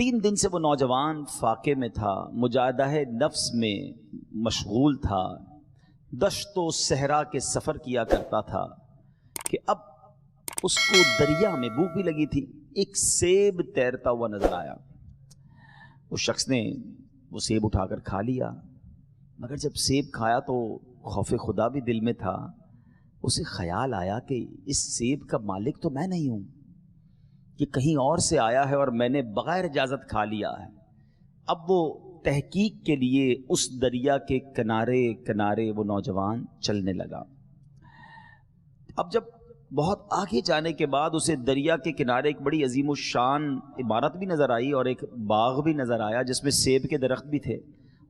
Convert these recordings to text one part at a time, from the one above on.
3 دن سے وہ نوجوان فاقے میں تھا، مجاہدہ نفس میں مشغول تھا، دشت و صحرا کے سفر کیا کرتا تھا کہ اب اس کو دریا میں بھوک بھی لگی تھی، ایک سیب تیرتا ہوا نظر آیا۔ اس شخص نے وہ سیب اٹھا کر کھا لیا، مگر جب سیب کھایا تو خوف خدا بھی دل میں تھا۔ اسے خیال آیا کہ اس سیب کا مالک تو میں نہیں ہوں، کہ کہیں اور سے آیا ہے اور میں نے بغیر اجازت کھا لیا ہے۔ اب وہ تحقیق کے لیے اس دریا کے کنارے کنارے وہ نوجوان چلنے لگا۔ اب جب بہت آگے جانے کے بعد اسے دریا کے کنارے ایک بڑی عظیم الشان عمارت بھی نظر آئی اور ایک باغ بھی نظر آیا جس میں سیب کے درخت بھی تھے،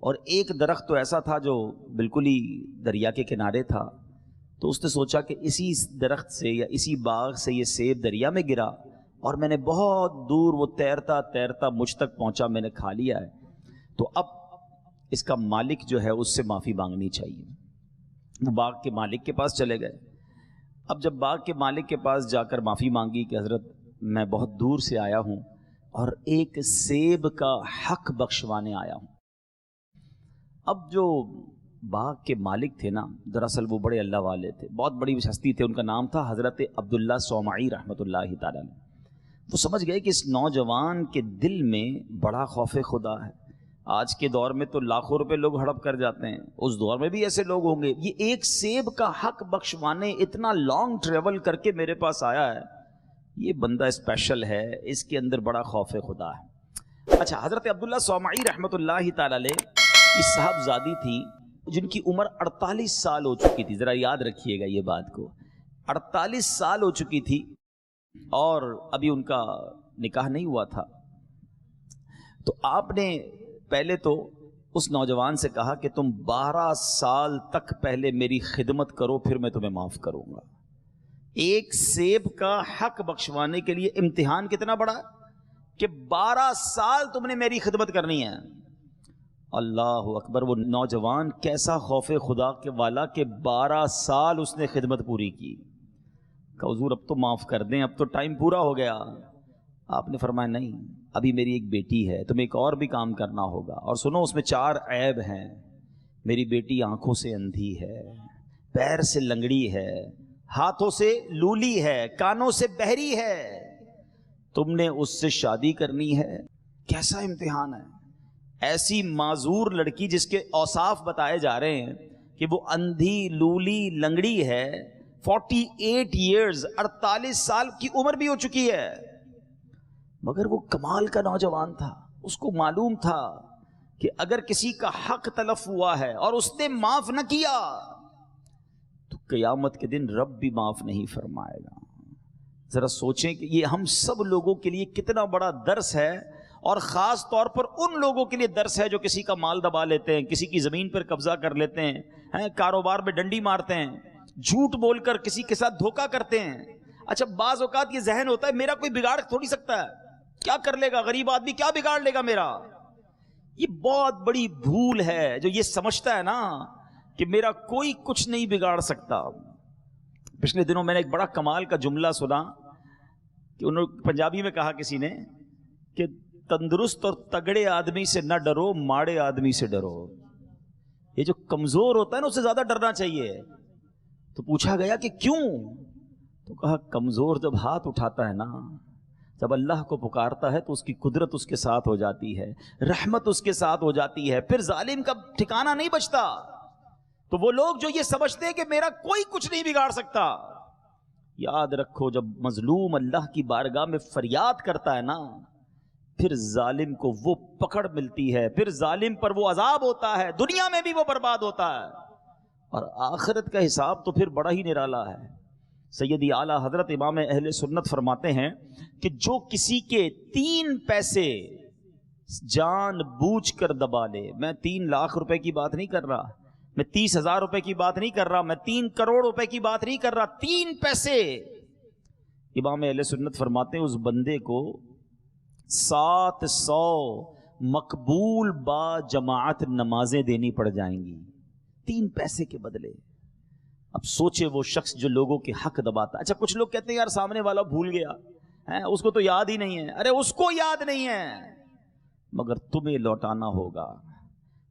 اور ایک درخت تو ایسا تھا جو بالکل ہی دریا کے کنارے تھا۔ تو اس نے سوچا کہ اسی درخت سے یا اسی باغ سے یہ سیب دریا میں گرا اور میں نے بہت دور وہ تیرتا تیرتا مجھ تک پہنچا، میں نے کھا لیا ہے، تو اب اس کا مالک جو ہے اس سے معافی مانگنی چاہیے۔ وہ باغ کے مالک کے پاس چلے گئے۔ اب جب باغ کے مالک کے پاس جا کر معافی مانگی کہ حضرت میں بہت دور سے آیا ہوں اور ایک سیب کا حق بخشوانے آیا ہوں۔ اب جو باغ کے مالک تھے نا، دراصل وہ بڑے اللہ والے تھے، بہت بڑی ہستی تھے، ان کا نام تھا حضرت عبداللہ صومعی رحمۃ اللہ تعالیٰ علیہ۔ وہ سمجھ گئے کہ اس نوجوان کے دل میں بڑا خوف خدا ہے۔ آج کے دور میں تو لاکھوں روپے لوگ ہڑپ کر جاتے ہیں، اس دور میں بھی ایسے لوگ ہوں گے۔ یہ ایک سیب کا حق بخشوانے اتنا لانگ ٹریول کر کے میرے پاس آیا ہے، یہ بندہ اسپیشل ہے، اس کے اندر بڑا خوف خدا ہے۔ اچھا، حضرت عبداللہ صومعی رحمۃ اللہ تعالیٰ علیہ کی صاحبزادی تھی جن کی عمر 48 سال ہو چکی تھی، ذرا یاد رکھیے گا یہ بات کو، 48 سال ہو چکی تھی اور ابھی ان کا نکاح نہیں ہوا تھا۔ تو آپ نے پہلے تو اس نوجوان سے کہا کہ تم 12 سال تک پہلے میری خدمت کرو، پھر میں تمہیں معاف کروں گا۔ ایک سیب کا حق بخشوانے کے لیے امتحان کتنا بڑا کہ 12 سال تم نے میری خدمت کرنی ہے۔ اللہ اکبر! وہ نوجوان کیسا خوف خدا کے والا کہ 12 سال اس نے خدمت پوری کی۔ کہ حضور اب تو معاف کر دیں، اب تو ٹائم پورا ہو گیا۔ آپ نے فرمایا نہیں، ابھی میری ایک بیٹی ہے، تمہیں ایک اور بھی کام کرنا ہوگا، اور سنو اس میں 4 عیب ہیں۔ میری بیٹی آنکھوں سے اندھی ہے، پیر سے لنگڑی ہے، ہاتھوں سے لولی ہے، کانوں سے بہری ہے، تم نے اس سے شادی کرنی ہے۔ کیسا امتحان ہے! ایسی معذور لڑکی جس کے اوصاف بتائے جا رہے ہیں کہ وہ اندھی لولی لنگڑی ہے، 48 ایئرز، 48 سال کی عمر بھی ہو چکی ہے، مگر وہ کمال کا نوجوان تھا۔ اس کو معلوم تھا کہ اگر کسی کا حق تلف ہوا ہے اور اس نے معاف نہ کیا تو قیامت کے دن رب بھی معاف نہیں فرمائے گا۔ ذرا سوچیں کہ یہ ہم سب لوگوں کے لیے کتنا بڑا درس ہے، اور خاص طور پر ان لوگوں کے لیے درس ہے جو کسی کا مال دبا لیتے ہیں، کسی کی زمین پر قبضہ کر لیتے ہیں، کاروبار میں ڈنڈی مارتے ہیں، جھوٹ بول کر کسی کے ساتھ دھوکہ کرتے ہیں۔ اچھا، بعض اوقات یہ ذہن ہوتا ہے میرا کوئی بگاڑ تھوڑی سکتا ہے، کیا کر لے گا غریب آدمی، کیا بگاڑ لے گا میرا۔ یہ بہت بڑی بھول ہے جو یہ سمجھتا ہے نا کہ میرا کوئی کچھ نہیں بگاڑ سکتا۔ پچھلے دنوں میں نے ایک بڑا کمال کا جملہ سنا کہ انہوں نے پنجابی میں کہا کسی نے کہ تندرست اور تگڑے آدمی سے نہ ڈرو، ماڑے آدمی سے ڈرو۔ یہ جو کمزور ہوتا ہے نا اس سے زیادہ ڈرنا چاہیے۔ تو پوچھا گیا کہ کیوں؟ تو کہا کمزور جب ہاتھ اٹھاتا ہے نا، جب اللہ کو پکارتا ہے تو اس کی قدرت اس کے ساتھ ہو جاتی ہے، رحمت اس کے ساتھ ہو جاتی ہے، پھر ظالم کا ٹھکانہ نہیں بچتا۔ تو وہ لوگ جو یہ سمجھتے ہیں کہ میرا کوئی کچھ نہیں بگاڑ سکتا، یاد رکھو جب مظلوم اللہ کی بارگاہ میں فریاد کرتا ہے نا، پھر ظالم کو وہ پکڑ ملتی ہے، پھر ظالم پر وہ عذاب ہوتا ہے، دنیا میں بھی وہ برباد ہوتا ہے، اور آخرت کا حساب تو پھر بڑا ہی نرالا ہے۔ سیدی اعلیٰ حضرت امام اہل سنت فرماتے ہیں کہ جو کسی کے 3 پیسے جان بوجھ کر دبا لے، میں 3 لاکھ روپے کی بات نہیں کر رہا، میں 30,000 روپے کی بات نہیں کر رہا، میں 3 کروڑ روپے کی بات نہیں کر رہا، 3 پیسے، امام اہل سنت فرماتے ہیں اس بندے کو 700 مقبول با جماعت نمازیں دینی پڑ جائیں گی 3 پیسے کے بدلے۔ اب سوچے وہ شخص جو لوگوں کے حق دباتا۔ اچھا، کچھ لوگ کہتے ہیں یار سامنے والا بھول گیا ہے، اس کو تو یاد ہی نہیں ہے۔ ارے اس کو یاد نہیں ہے، مگر تمہیں لوٹانا ہوگا۔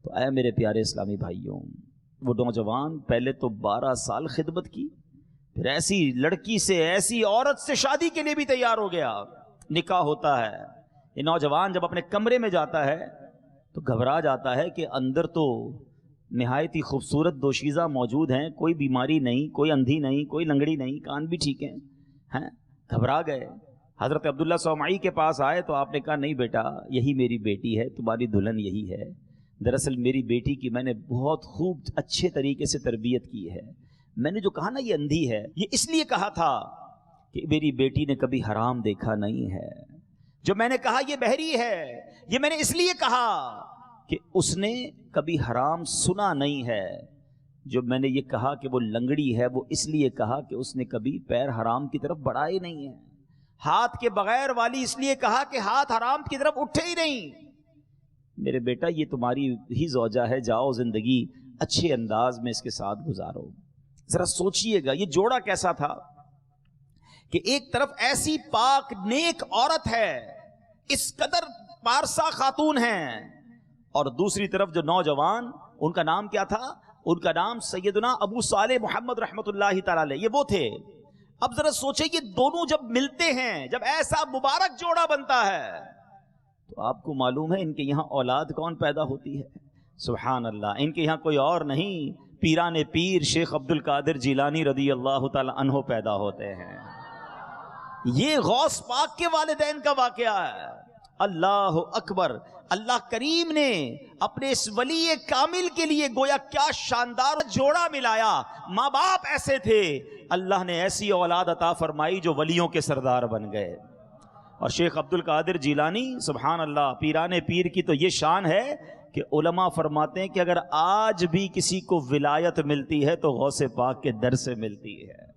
تو اے میرے پیارے اسلامی بھائیوں، وہ نوجوان پہلے تو 12 سال خدمت کی، پھر ایسی لڑکی سے، ایسی عورت سے شادی کے لیے بھی تیار ہو گیا۔ نکاح ہوتا ہے، یہ نوجوان جب اپنے کمرے میں جاتا ہے تو گھبرا جاتا ہے کہ اندر تو نہایت ہی خوبصورت دوشیزہ موجود ہیں، کوئی بیماری نہیں، کوئی اندھی نہیں، کوئی لنگڑی نہیں، کان بھی ٹھیک ہیں۔ گھبرا گئے، حضرت عبداللہ صومعی کے پاس آئے تو آپ نے کہا نہیں بیٹا، یہی میری بیٹی ہے، تمہاری دلہن یہی ہے۔ دراصل میری بیٹی کی میں نے بہت خوب اچھے طریقے سے تربیت کی ہے، میں نے جو کہا نا یہ اندھی ہے، یہ اس لیے کہا تھا کہ میری بیٹی نے کبھی حرام دیکھا نہیں ہے۔ جو میں نے کہا یہ بہری ہے، یہ میں نے اس لیے کہا کہ اس نے کبھی حرام سنا نہیں ہے۔ جو میں نے یہ کہا کہ وہ لنگڑی ہے، وہ اس لیے کہا کہ اس نے کبھی پیر حرام کی طرف بڑھائے نہیں ہیں۔ ہاتھ کے بغیر والی اس لیے کہا کہ ہاتھ حرام کی طرف اٹھے ہی نہیں۔ میرے بیٹا یہ تمہاری ہی زوجہ ہے، جاؤ زندگی اچھے انداز میں اس کے ساتھ گزارو۔ ذرا سوچئے گا یہ جوڑا کیسا تھا کہ ایک طرف ایسی پاک نیک عورت ہے، اس قدر پارسا خاتون ہیں، اور دوسری طرف جو نوجوان، ان کا نام کیا تھا؟ ان کا نام سیدنا ابو صالح محمد رحمت اللہ تعالی علیہ، یہ وہ تھے۔ اب ذرا سوچیں یہ دونوں جب ملتے ہیں، جب ایسا مبارک جوڑا بنتا ہے، تو آپ کو معلوم ہے ان کے یہاں اولاد کون پیدا ہوتی ہے؟ سبحان اللہ، ان کے یہاں کوئی اور نہیں، پیران پیر شیخ عبد القادر جیلانی رضی اللہ تعالی عنہ پیدا ہوتے ہیں۔ یہ غوث پاک کے والدین کا واقعہ ہے۔ اللہ اکبر، اللہ کریم نے اپنے اس ولی کامل کے لیے گویا کیا شاندار جوڑا ملایا۔ ماں باپ ایسے تھے، اللہ نے ایسی اولاد عطا فرمائی جو ولیوں کے سردار بن گئے۔ اور شیخ عبد القادر جیلانی سبحان اللہ، پیران پیر کی تو یہ شان ہے کہ علماء فرماتے ہیں کہ اگر آج بھی کسی کو ولایت ملتی ہے تو غوث پاک کے در سے ملتی ہے۔